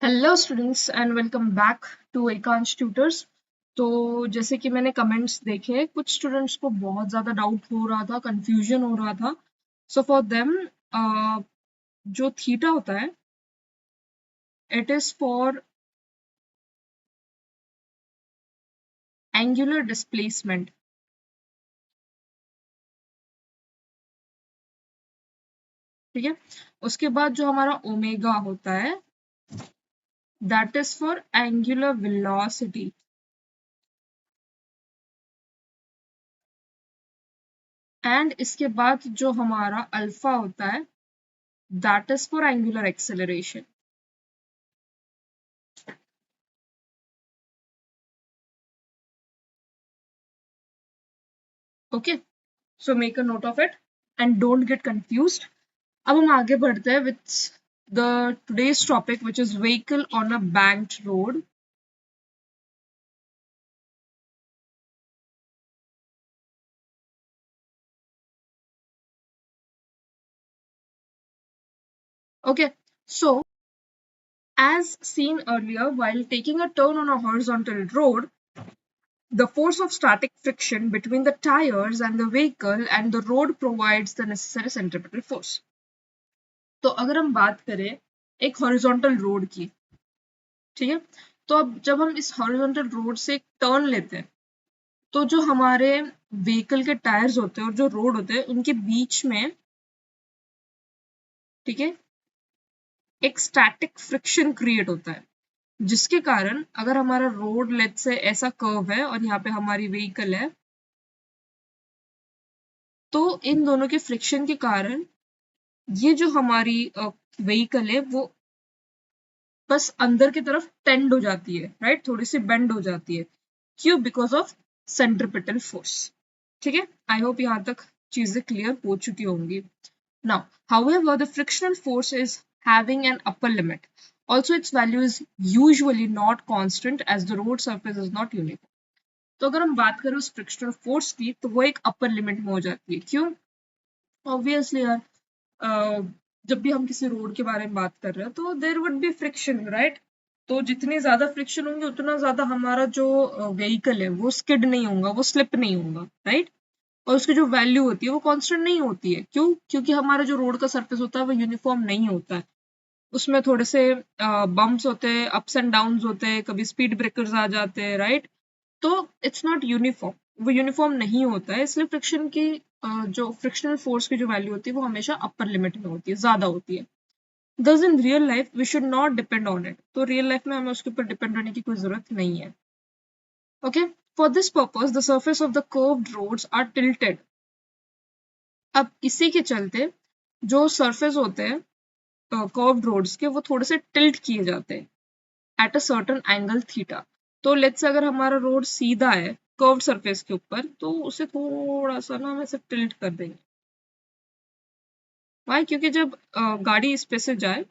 Hello students and welcome back to Ekansh tutors. तो जैसे कि मैंने कमेंट्स देखे, कुछ स्टूडेंट्स को बहुत ज़्यादा डाउट हो रहा था, कंफ्यूजन हो रहा था। सो फॉर देम जो थीटा होता है, it is for angular displacement. ठीक है। उसके बाद जो हमारा ओमेगा होता है, that is for angular velocity. And इसके बाद जो हमारा अल्फा होता है, that is for angular acceleration. Okay, so make a note of it and don't get confused. अब हम आगे बढ़ते हैं with the today's topic which is vehicle on a banked road. Okay, so as seen earlier, while taking a turn on a horizontal road, the force of static friction between the tires and the vehicle and the road provides the necessary centripetal force. तो अगर हम बात करें एक horizontal road की, ठीक है, तो अब जब हम इस हॉरिजॉन्टल रोड से एक टर्न लेते हैं, तो जो हमारे व्हीकल के टायर्स होते हैं और जो रोड होते हैं, उनके बीच में, ठीक है, एक स्टैटिक फ्रिक्शन क्रिएट होता है, जिसके कारण अगर हमारा रोड लेट से ऐसा कर्व है और यहाँ पे हमारी व्हीकल है, तो इन दोनों के फ्रिक्शन के कारण ये जो हमारी व्हीकल है वो बस अंदर की तरफ टेंड हो जाती है, राइट, थोड़ी सी बेंड हो जाती है। क्यों? Because of centripetal force. ठीक है, आई होप यहाँ तक चीजें क्लियर हो चुकी होंगी। Now, however, the frictional force is having an upper limit. Also, its value is usually not constant as the road surface is not uniform. तो अगर हम बात करें उस फ्रिक्शनल फोर्स की, तो वो एक अपर लिमिट में हो जाती है। क्यों? ऑब्वियसली यार, जब भी हम किसी रोड के बारे में बात कर रहे हैं तो there would be friction, right. तो जितनी ज्यादा फ्रिक्शन होंगे उतना ज्यादा हमारा जो व्हीकल है वो स्किड नहीं होगा, वो स्लिप नहीं होगा, राइट। और उसकी जो वैल्यू होती है वो कांस्टेंट नहीं होती है। क्यों? क्योंकि हमारा जो रोड का सरफेस होता है वो यूनिफॉर्म नहीं होता है। उसमें थोड़े से बम्प्स होते हैं, अप्स एंड डाउन्स होते हैं, कभी स्पीड ब्रेकर्स आ जाते हैं, राइट। तो इट्स नॉट यूनिफॉर्म, वो यूनिफॉर्म नहीं होता है, इसलिए फ्रिक्शन की जो फ्रिक्शनल फोर्स की जो वैल्यू होती है वो हमेशा अपर लिमिट में होती है, ज्यादा होती है। Thus in real life we should not depend on it, तो रियल लाइफ में हमें उसके ऊपर डिपेंड होने की कोई जरूरत नहीं है। Okay, for this purpose the surface of the curved roads are tilted. अब इसी के चलते जो सरफेस होते हैं कर्व्ड रोड्स के, वो थोड़े से टिल्ट किए जाते हैं at a certain angle theta. तो लेट्स से अगर हमारा रोड सीधा है कर्व्ड सरफेस के ऊपर, तो उसे थोड़ा सा ना हम ऐसे टिल्ट कर देंगे। वाई? क्योंकि जब गाड़ी इस पे से जाए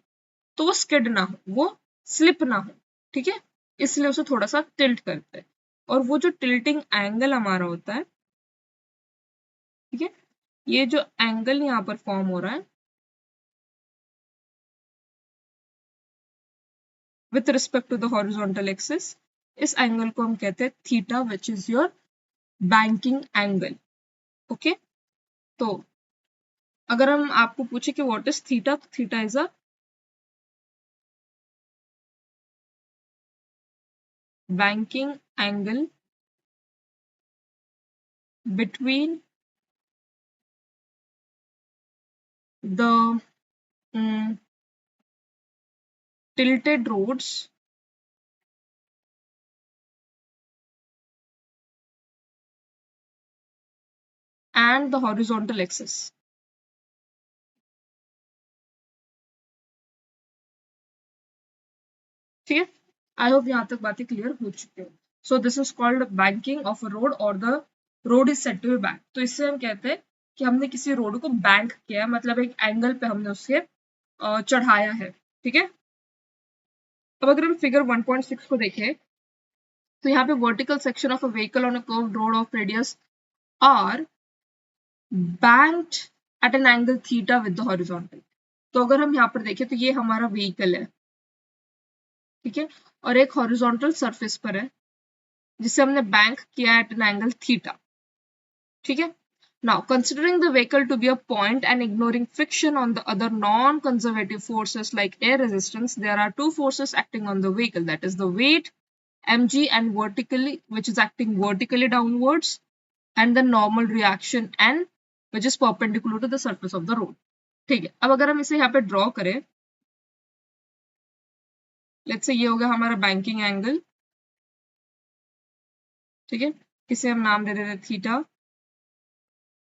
तो वो स्किड ना हो, वो स्लिप ना हो, ठीक है, इसलिए उसे थोड़ा सा टिल्ट करते हैं। और वो जो टिल्टिंग एंगल हमारा होता है, ठीक है, ये जो एंगल यहाँ पर फॉर्म हो रहा है with respect to the horizontal axis, इस एंगल को हम कहते हैं theta, which is your banking angle. Okay, तो अगर हम आपको पूछे कि व्हाट इज थीटा, तो theta is a banking angle between the tilted roads and the horizontal axis. ठीक है, आई होप यहाँ तक बातें क्लियर हो चुकी हो। So this is called banking of a road or the road is set to be bank. तो इससे हम कहते हैं कि हमने किसी रोड को बैंक किया है, मतलब एक एंगल पे हमने उसके चढ़ाया है। ठीक है, अब अगर हम फिगर 1.6 को देखें, तो यहाँ पे vertical section of a vehicle on a curved road of radius R banked at an angle theta with the horizontal. तो अगर हम यहाँ पर देखें तो ये हमारा व्हीकल है, ठीक है, और एक हॉरिजॉन्टल सरफेस पर है जिसे हमने बैंक किया एट एन एंगल थीटा। ठीक है, now considering the vehicle to be a point and ignoring friction on the other non-conservative forces like air resistance, there are two forces acting on the vehicle, that is the weight mg and vertically, which is acting vertically downwards, and the normal reaction n, which is perpendicular to the surface of the road। ठीक है, अब अगर हम इसे यहाँ पे draw करें, let's say ये हो गया हमारा बैंकिंग एंगल। ठीक है, इसे हम नाम दे देते थीटा।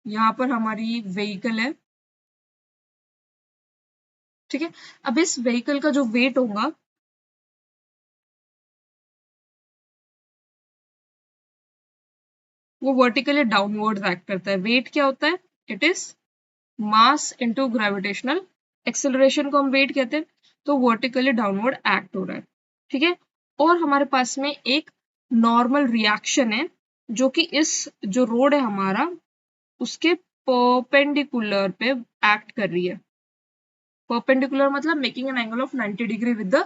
यहाँ पर हमारी व्हीकल है। ठीक है, अब इस व्हीकल का जो वेट होगा वो वर्टिकली डाउनवर्ड एक्ट करता है। वेट क्या होता है? It is mass into gravitational acceleration को हम वेट कहते हैं। तो वर्टिकली डाउनवर्ड एक्ट हो रहा है। ठीक है, और हमारे पास में एक नॉर्मल रिएक्शन है जो कि इस जो रोड है हमारा उसके परपेंडिकुलर पे एक्ट कर रही है। परपेंडिकुलर मतलब making an angle of 90 degree with the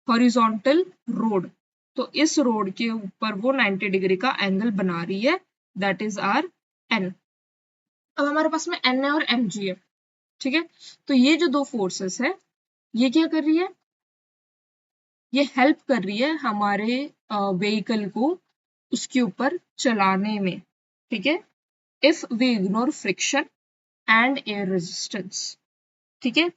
horizontal road. तो इस रोड के ऊपर वो 90 डिग्री का एंगल बना रही है, दैट इज आर एन। अब हमारे पास में एन है और एम जी है। ठीक है, तो ये जो दो फोर्सेस है ये क्या कर रही है? ये हेल्प कर रही है हमारे व्हीकल को उसके ऊपर चलाने में। ठीक है, if we ignore friction and air resistance. ठीक है,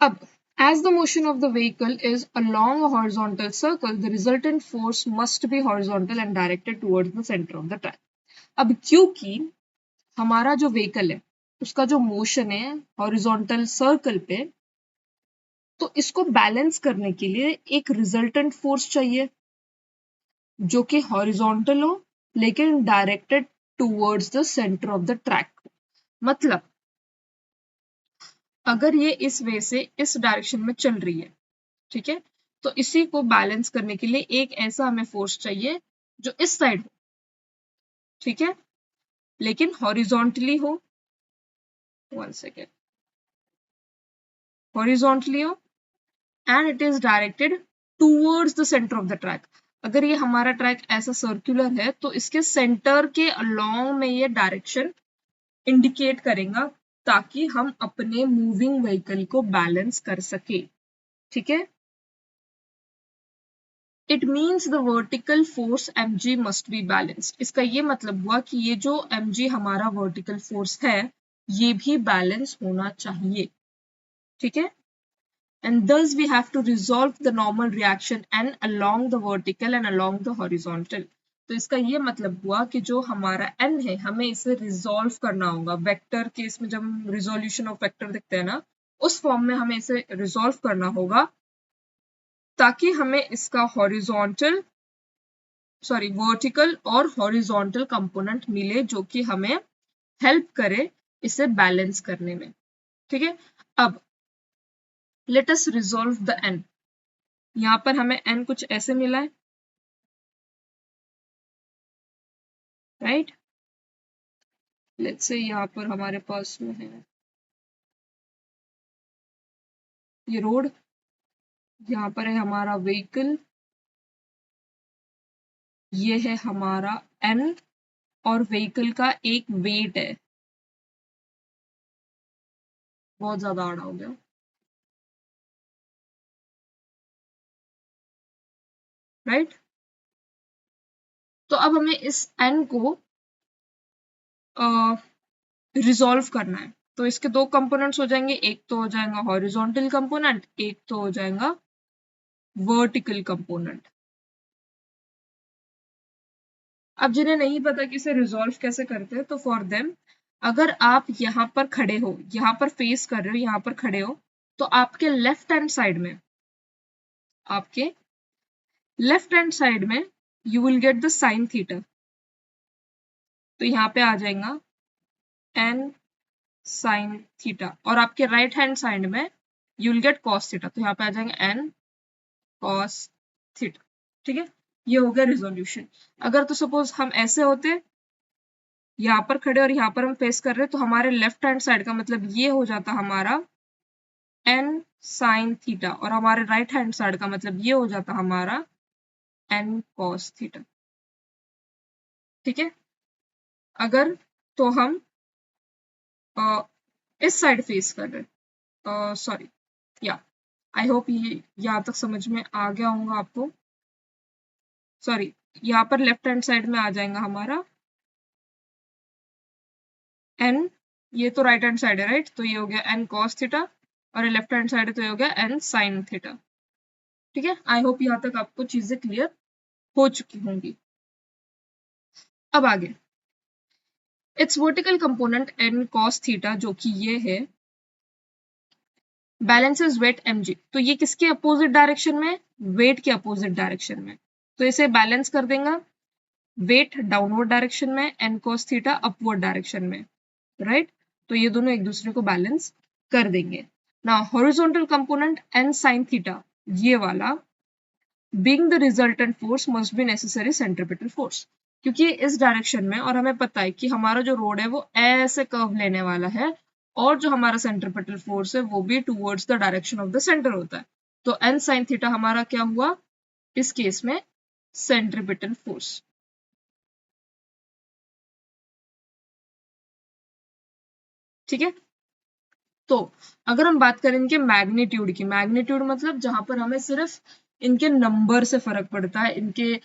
अब as the motion of the vehicle is along a horizontal circle, the resultant force must be horizontal and directed towards the center of the track। अब क्योंकि हमारा जो vehicle है उसका जो मोशन है हॉरिजॉन्टल सर्कल पे, तो इसको बैलेंस करने के लिए एक रिजल्टेंट फोर्स चाहिए जो कि हॉरिजॉन्टल हो लेकिन directed towards the centre of the track. मतलब अगर ये इस वे से इस डायरेक्शन में चल रही है, ठीक है, तो इसी को बैलेंस करने के लिए एक ऐसा हमें फोर्स चाहिए जो इस साइड हो। ठीक है, लेकिन हॉरिजॉन्टली हो। वन सेकेंड, हॉरिजॉन्टली हो and it is directed towards the centre of the track. अगर ये हमारा ट्रैक ऐसा सर्कुलर है तो इसके सेंटर के अलोंग में ये डायरेक्शन इंडिकेट करेगा ताकि हम अपने मूविंग व्हीकल को बैलेंस कर सके। ठीक है, it means the vertical force mg must be balanced. इसका ये मतलब हुआ कि ये जो mg हमारा वर्टिकल फोर्स है ये भी बैलेंस होना चाहिए। ठीक है, and thus we have to resolve the normal reaction n along the vertical and along the horizontal। तो इसका ये मतलब हुआ कि जो हमारा n है हमें इसे रिजॉल्व करना होगा। वेक्टर केस में जब हम रिजोल्यूशन ऑफ वेक्टर देखते हैं ना, उस फॉर्म में हमें इसे रिजॉल्व करना होगा ताकि हमें इसका हॉरिजॉन्टल वर्टिकल और हॉरिजॉन्टल कंपोनेंट मिले जो कि हमें हेल्प करे इसे बैलेंस करने में। ठीक है, अब let us resolve the n। यहाँ पर हमें n कुछ ऐसे मिला है, राइट। लेट्स से यहाँ पर हमारे पास में है ये रोड, यहाँ पर है हमारा व्हीकल, ये है हमारा n और व्हीकल का एक वेट है। बहुत ज्यादा आड़ा हो गया, राइट। तो अब हमें इस n को रिजॉल्व करना है। तो इसके दो कंपोनेंट्स हो जाएंगे, एक तो हो जाएगा हॉरिजॉन्टल कंपोनेंट, एक तो हो जाएगा वर्टिकल कंपोनेंट। अब जिन्हें नहीं पता कि इसे रिजॉल्व कैसे करते हैं तो फॉर देम, अगर आप यहाँ पर खड़े हो, यहाँ पर फेस कर रहे हो, यहाँ पर खड़े हो, तो आपके लेफ्ट हैंड साइड में, आपके लेफ्ट हैंड साइड में you will get the sine theta. तो यहाँ पे आ जाएगा एन साइन थीटा, और आपके राइट हैंड साइड में you will get cos theta. तो यहाँ पे आ जाएगा एन कॉस थीटा। ठीक है, ये हो गया रिजोल्यूशन। अगर तो सपोज हम ऐसे होते, यहाँ पर खड़े और यहाँ पर हम फेस कर रहे हैं, तो हमारे लेफ्ट हैंड साइड का मतलब ये हो जाता हमारा n sin थीटा, और हमारे राइट हैंड साइड का मतलब ये हो जाता हमारा n cos थीटा। ठीक है, अगर तो हम इस साइड फेस कर रहे, सॉरी, या आई होप ये यहाँ तक समझ में आ गया होगा आपको। सॉरी, यहाँ पर लेफ्ट हैंड साइड में आ जाएगा हमारा n, ये तो राइट हैंड साइड है राइट, तो ये हो गया n cos थीटा, और ये लेफ्ट हैंड साइड है तो ये हो गया n sin थीटा। ठीक है, आई होप यहाँ तक आपको चीजें क्लियर हो चुकी होंगी। अब आगे, it's vertical component n cos theta जो कि ये है, बैलेंसेस वेट mg, तो ये किसके अपोजिट डायरेक्शन में, वेट के अपोजिट डायरेक्शन में, तो इसे बैलेंस कर देगा, वेट डाउनवर्ड डायरेक्शन में, n cos theta upward direction में, राइट, तो ये दोनों एक दूसरे को बैलेंस कर देंगे। Now horizontal component n sin theta, ये वाला, being the resultant force must be necessary centripetal force, क्योंकि इस डायरेक्शन में, और हमें पता है कि हमारा जो रोड है वो ऐसे कर्व लेने वाला है, और जो हमारा सेंट्रीपिटल फोर्स है वो भी towards the direction of the centre होता है, तो n sin थीटा हमारा क्या हुआ इस केस में, सेंट्रीपिटल फोर्स। ठीक है, तो अगर हम बात करें इनके मैग्नीट्यूड की, मैग्नीट्यूड मतलब जहां पर हमें सिर्फ इनके नंबर से फर्क पड़ता है, इनके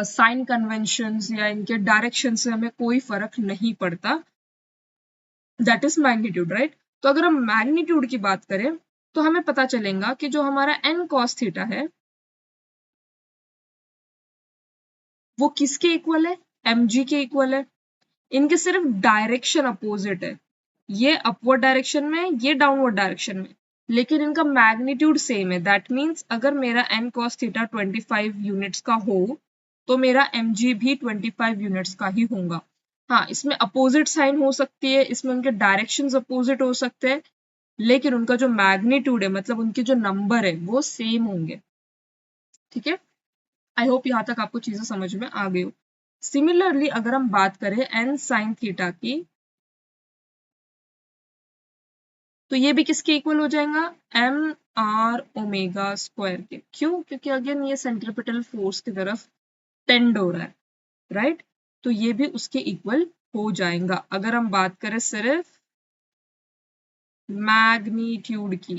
साइन कन्वेंशंस या इनके डायरेक्शन से हमें कोई फर्क नहीं पड़ता, दैट इज मैग्नीट्यूड, राइट। तो अगर हम मैग्नीट्यूड की बात करें तो हमें पता चलेगा कि जो हमारा n cos थीटा है वो किसके इक्वल है, mg के इक्वल है। इनके सिर्फ डायरेक्शन अपोजिट है, ये अपवर्ड डायरेक्शन में, ये डाउनवर्ड डायरेक्शन में, लेकिन इनका मैग्नीट्यूड सेम है। दैट मीन्स अगर मेरा n cos थीटा 25 यूनिट्स का हो तो मेरा mg भी 25 यूनिट्स का ही होगा। हाँ, इसमें अपोजिट साइन हो सकती है, इसमें उनके डायरेक्शंस अपोजिट हो सकते हैं, लेकिन उनका जो मैग्नीट्यूड है मतलब उनके जो नंबर है वो सेम होंगे। ठीक है, आई होप यहाँ तक आपको चीजें समझ में आ गई हो। सिमिलरली अगर हम बात करें n sin थीटा की, तो ये भी किसके इक्वल हो जाएगा, एम आर ओमेगा स्क्वायर के। क्यों, क्योंकि अगेन ये सेंट्रीपिटल फोर्स की तरफ टेंड हो रहा है, राइट, तो ये भी उसके इक्वल हो जाएगा अगर हम बात करें सिर्फ मैग्नीट्यूड की।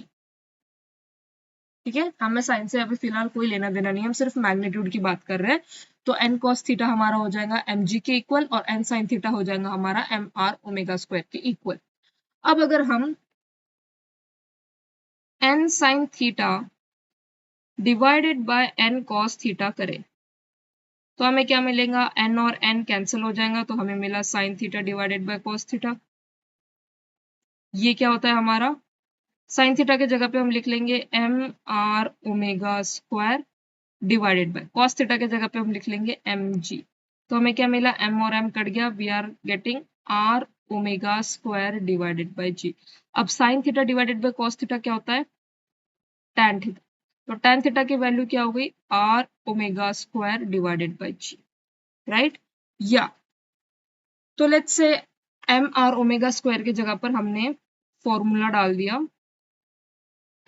ठीक है, हमें साइन से अभी फिलहाल कोई लेना देना नहीं है, हम सिर्फ मैग्नीट्यूड की बात कर रहे हैं। तो n cos थीटा हमारा हो जाएगा mg के इक्वल, और n sin थीटा हो जाएगा हमारा एम आर ओमेगा स्क्वायर के इक्वल। अब अगर हम n sin theta divided bye n cos theta करें तो हमें क्या मिलेगा, n और n कैंसिल हो जाएगा, तो हमें मिला sin theta divided by cos theta. ये क्या होता है हमारा, sin थीटा के जगह पे हम लिख लेंगे M R omega square divided by, cos theta के जगह पे हम लिख लेंगे mg। तो हमें क्या मिला, m और m कट गया, we are getting r omega square divided by g। अब sin theta divided by cos theta क्या होता है, tan थीटा, तो tan थीटा की वैल्यू क्या हो गई, r omega square divided by g, right. या तो let's say M R omega square की जगह पर हमने फॉर्मूला डाल दिया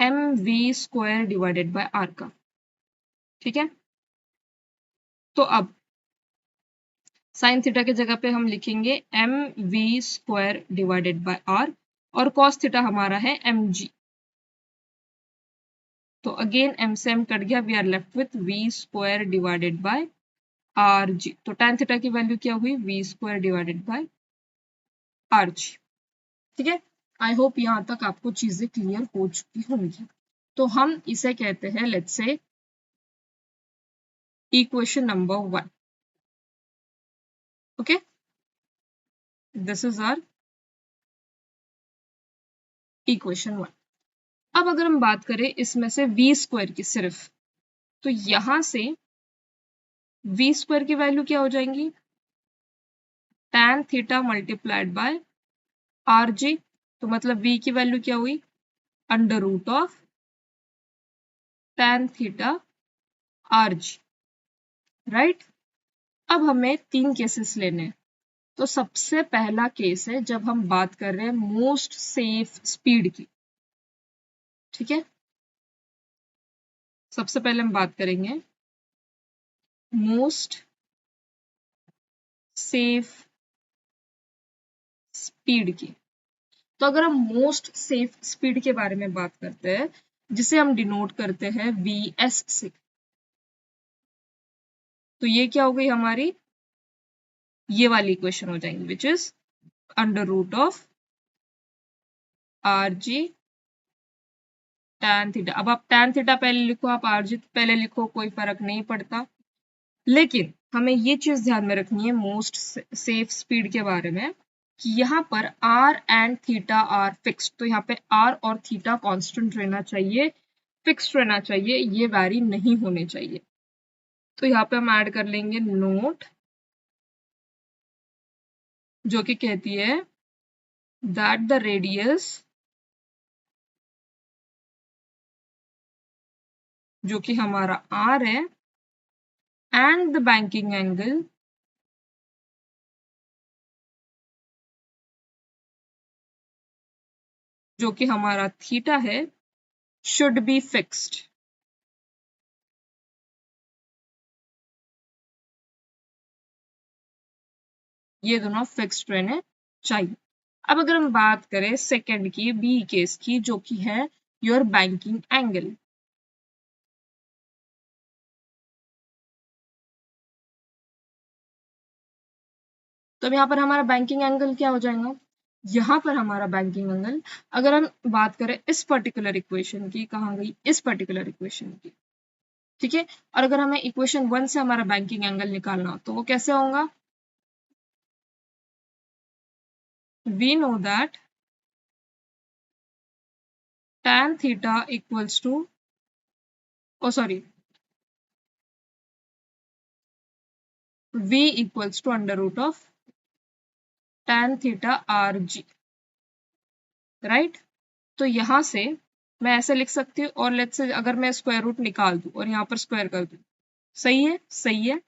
M V square divided by R का। ठीक है, तो अब साइन थीटा की जगह पे हम लिखेंगे M V square divided by R, और कॉस थीटा हमारा है एम जी। तो अगेन एम से एम कट गया, we are left with V square divided by R G. तो tan थीटा की वैल्यू क्या हुई, V square divided by R G. ठीक है, आई होप यहाँ तक आपको चीजें क्लियर हो चुकी होंगी। तो हम इसे कहते हैं let's say equation number 1। Okay, this is our equation 1। अब अगर हम बात करें इसमें से वी स्क्वायर की सिर्फ, तो यहां से वी स्क्वायर की वैल्यू क्या हो जाएंगी, tan theta multiplied by R G. तो मतलब v की वैल्यू क्या हुई, under root of tan theta R G, right. अब हमें 3 केसेस लेने हैं। तो सबसे पहला केस है जब हम बात कर रहे हैं मोस्ट सेफ स्पीड की। ठीक है, सबसे पहले हम बात करेंगे मोस्ट सेफ स्पीड की। तो अगर हम मोस्ट सेफ स्पीड के बारे में बात करते हैं, जिसे हम डिनोट करते हैं VS से, तो ये क्या हो गई हमारी, ये वाली इक्वेशन हो जाएंगी, which is under root of RG tan theta. अब आप tan थीटा पहले लिखो, आप RG पहले लिखो, कोई फर्क नहीं पड़ता, लेकिन हमें ये चीज ध्यान में रखनी है मोस्ट सेफ स्पीड के बारे में कि यहाँ पर R and theta are fixed. तो यहाँ पे R और थीटा कांस्टेंट रहना चाहिए, फिक्स्ड रहना चाहिए, ये वैरी नहीं होने चाहिए। तो यहाँ पे हम ऐड कर लेंगे नोट, जो कि कहती है दैट द रेडियस, जो कि हमारा R है, एंड द बैंकिंग एंगल, जो कि हमारा थीटा है, शुड बी फिक्स्ड। ये दोनों फिक्स्ड रहने चाहिए। अब अगर हम बात करें सेकंड की, बी केस की, जो कि है योर बैंकिंग एंगल, तो अब यहाँ पर हमारा बैंकिंग एंगल क्या हो जाएगा, यहाँ पर हमारा बैंकिंग एंगल, अगर हम बात करें इस पर्टिकुलर इक्वेशन की, कहाँ गई, इस पर्टिकुलर इक्वेशन की, ठीक है, और अगर हमें इक्वेशन 1 से हमारा बैंकिंग एंगल निकालना हो तो वो कैसे होगा, we know that tan theta equals to, oh sorry, v equals to under root of tan theta RG, right. तो यहां से मैं ऐसे लिख सकती हूँ, और लेट्स से अगर मैं स्क्वायर रूट निकाल दूं और यहाँ पर स्क्वायर कर दूं, सही है, सही है।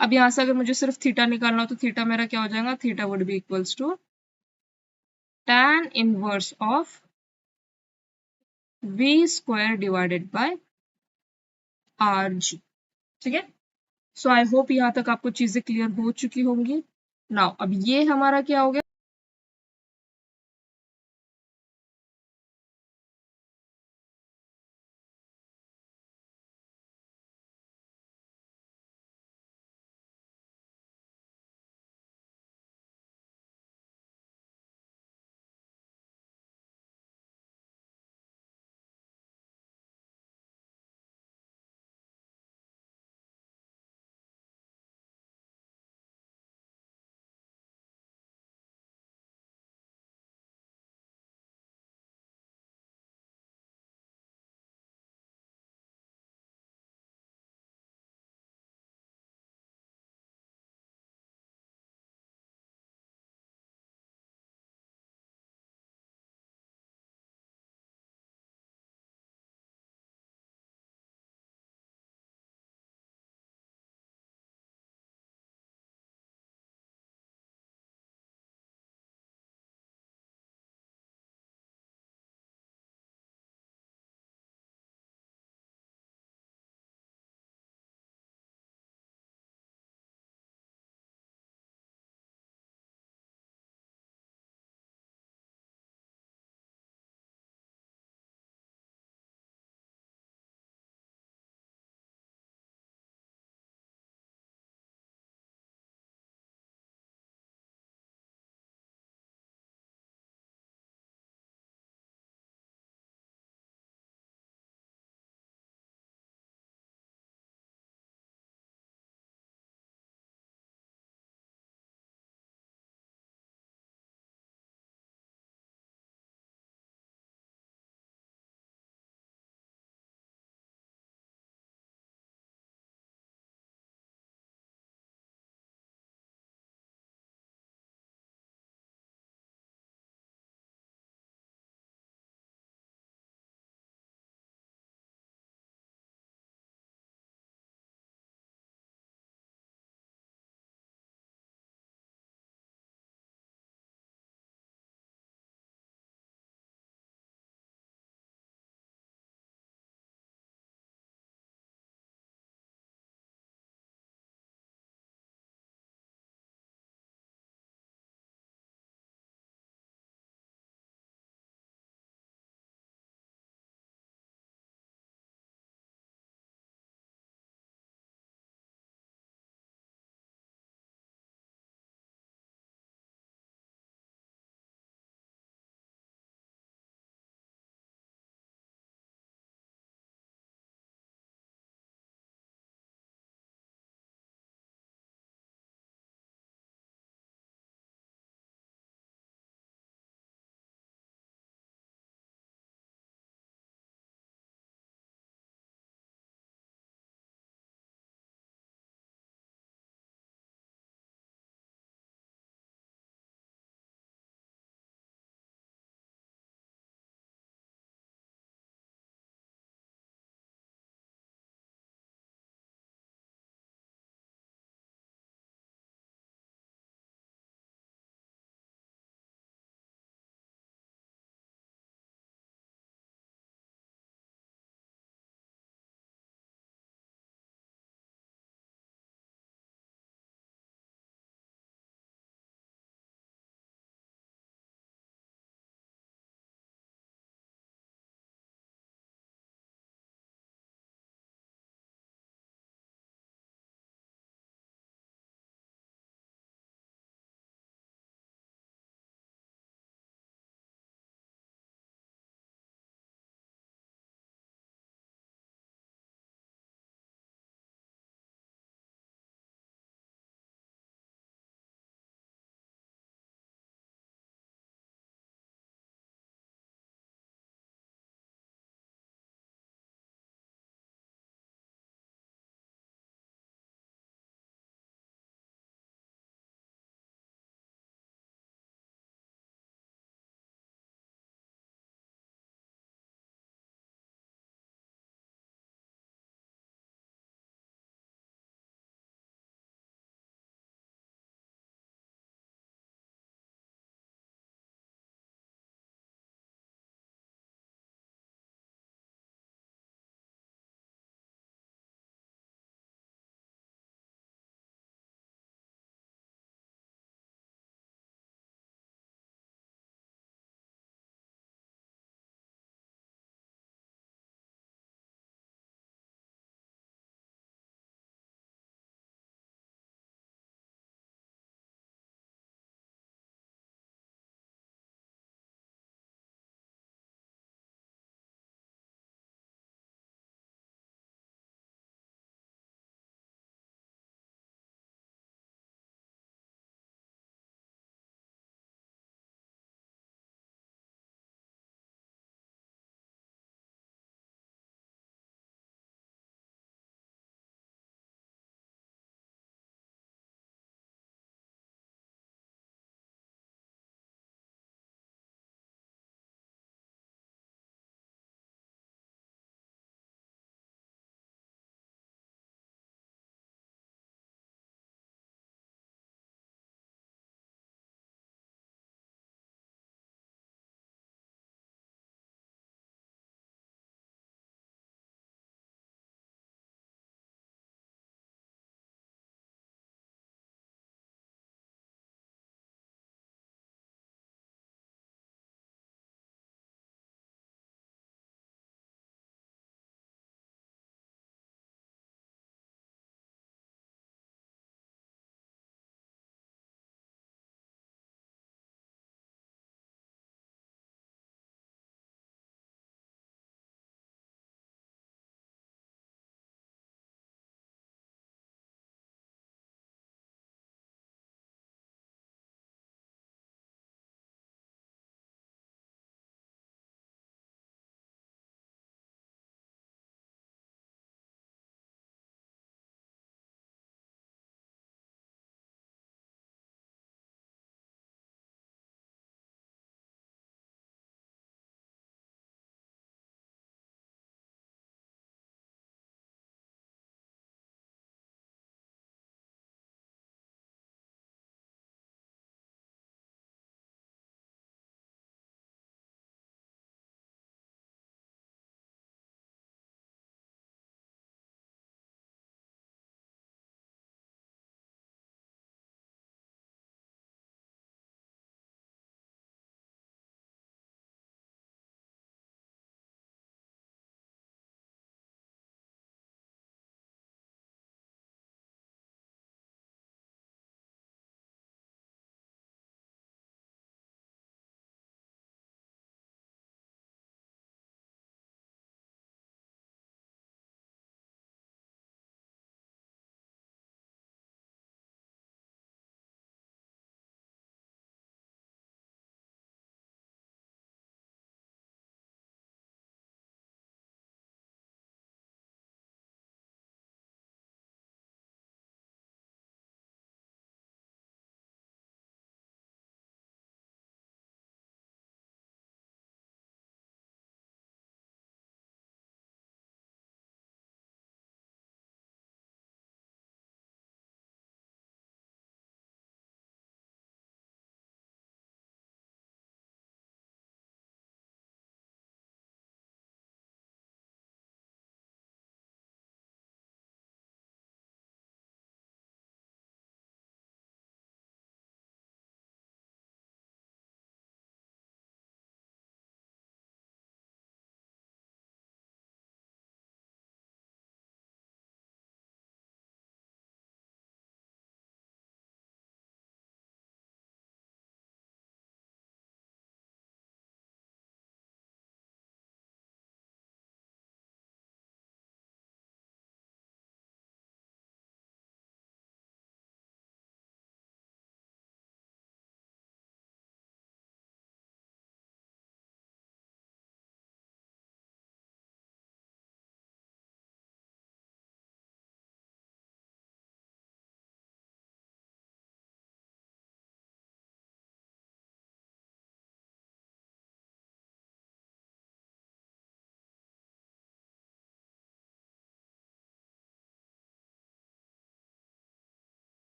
अब यहाँ से अगर मुझे सिर्फ थीटा निकालना हो तो थीटा मेरा क्या हो जाएगा, theta would be equals to tan inverse of v square divided by RG, ठीक है। सो आई होप यहाँ तक आपको चीजें क्लियर हो चुकी होंगी। नाउ अब ये हमारा क्या हो गया,